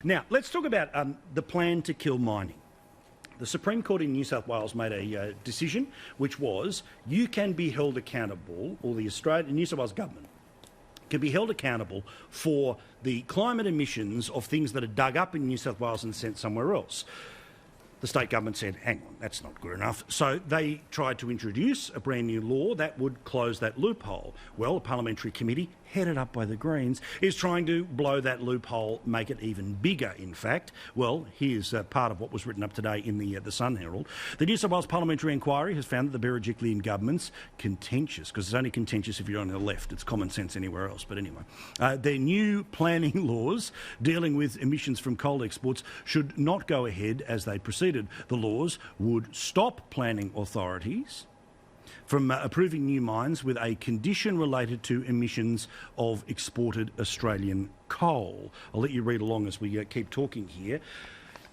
Now, let's talk about the plan to kill mining. The Supreme Court in New South Wales made a decision which was you can be held accountable, or the New South Wales government can be held accountable for the climate emissions of things that are dug up in New South Wales and sent somewhere else. The state government said, hang on, that's not good enough. So they tried to introduce a brand new law that would close that loophole. Well, a parliamentary committee, headed up by the Greens, is trying to blow that loophole, make it even bigger, in fact. Well, here's part of what was written up today in the Sun Herald. The New South Wales Parliamentary Inquiry has found that the Berejiklian government's contentious, because it's only contentious if you're on the left, it's common sense anywhere else, but anyway. Their new planning laws dealing with emissions from coal exports should not go ahead as they proceeded. The laws would stop planning authorities from approving new mines with a condition related to emissions of exported Australian coal. I'll let you read along as we keep talking here.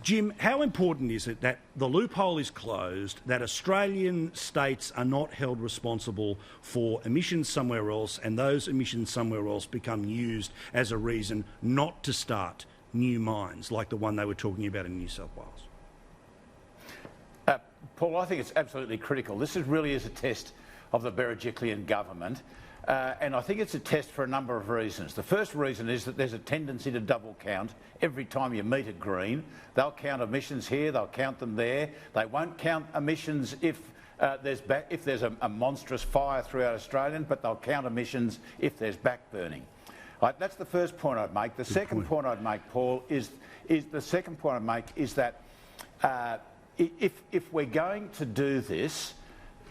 Jim, how important is it that the loophole is closed, that Australian states are not held responsible for emissions somewhere else, and those emissions somewhere else become used as a reason not to start new mines like the one they were talking about in New South Wales? Paul, I think it's absolutely critical. This really is a test of the Berejiklian government, and I think it's a test for a number of reasons. The first reason is that there's a tendency to double count every time you meet a Green. They'll count emissions here, they'll count them there. They won't count emissions if there's a monstrous fire throughout Australia, but they'll count emissions if there's backburning. Right, that's the first point I'd make. The second point I'd make, Paul, is that if we're going to do this,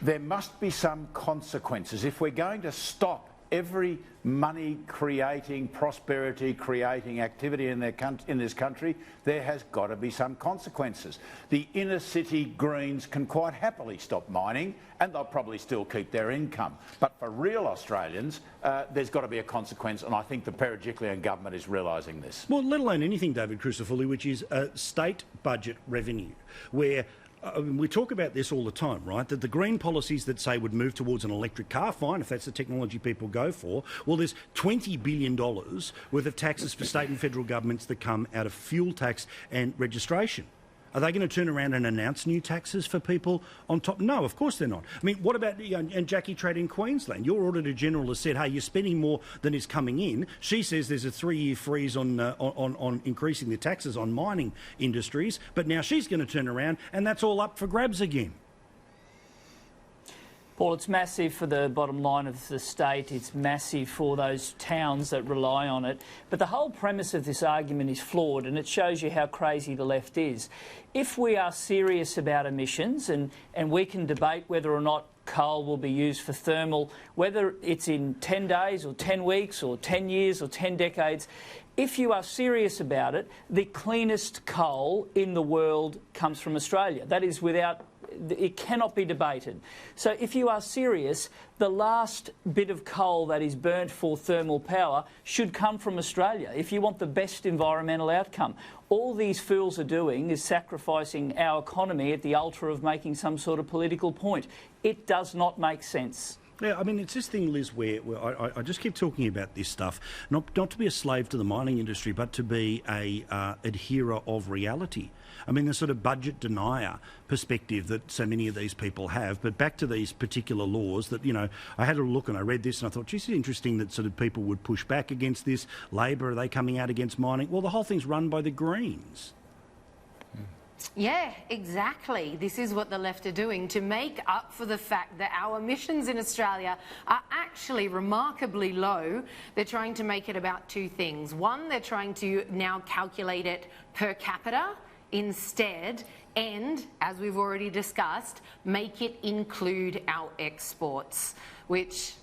there must be some consequences. If we're going to stop every money-creating, prosperity-creating activity in this country, there has got to be some consequences. The inner-city Greens can quite happily stop mining, and they'll probably still keep their income. But for real Australians, there's got to be a consequence, and I think the Berejiklian government is realising this. Well, let alone anything, David Crucifulli, which is state budget revenue, where we talk about this all the time, right? That the green policies that say would move towards an electric car, fine, if that's the technology people go for. Well, there's $20 billion worth of taxes for state and federal governments that come out of fuel tax and registration. Are they going to turn around and announce new taxes for people on top? No, of course they're not. I mean, what about and Jackie Trade in Queensland? Your Auditor General has said, hey, you're spending more than is coming in. She says there's a 3-year freeze on increasing the taxes on mining industries, but now she's going to turn around and that's all up for grabs again. Paul, it's massive for the bottom line of the state. It's massive for those towns that rely on it. But the whole premise of this argument is flawed, and it shows you how crazy the left is. If we are serious about emissions, and we can debate whether or not coal will be used for thermal, whether it's in 10 days or 10 weeks or 10 years or 10 decades, if you are serious about it, the cleanest coal in the world comes from Australia. That is without... It cannot be debated. So if you are serious, the last bit of coal that is burnt for thermal power should come from Australia if you want the best environmental outcome. All these fools are doing is sacrificing our economy at the altar of making some sort of political point. It does not make sense. Yeah, I mean, it's this thing, Liz, where I just keep talking about this stuff, not to be a slave to the mining industry, but to be a adherer of reality. I mean, the sort of budget denier perspective that so many of these people have. But back to these particular laws that, you know, I had a look and I read this and I thought, geez, it's interesting that sort of people would push back against this. Labor, are they coming out against mining? Well, the whole thing's run by the Greens. Yeah, exactly. This is what the left are doing to make up for the fact that our emissions in Australia are actually remarkably low. They're trying to make it about two things. One, they're trying to now calculate it per capita instead, and, as we've already discussed, make it include our exports, which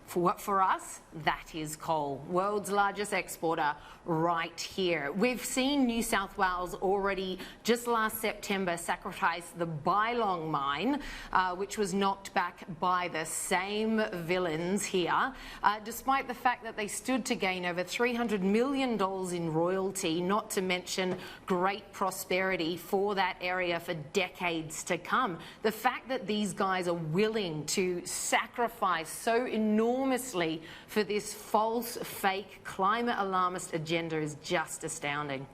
for us, that is coal, world's largest exporter right here. We've seen New South Wales already, just last September, sacrifice the Bylong mine, which was knocked back by the same villains here, despite the fact that they stood to gain over $300 million in royalty, not to mention great prosperity for that area for decades to come. The fact that these guys are willing to sacrifice so enormously for this false, fake, climate alarmist agenda is just astounding.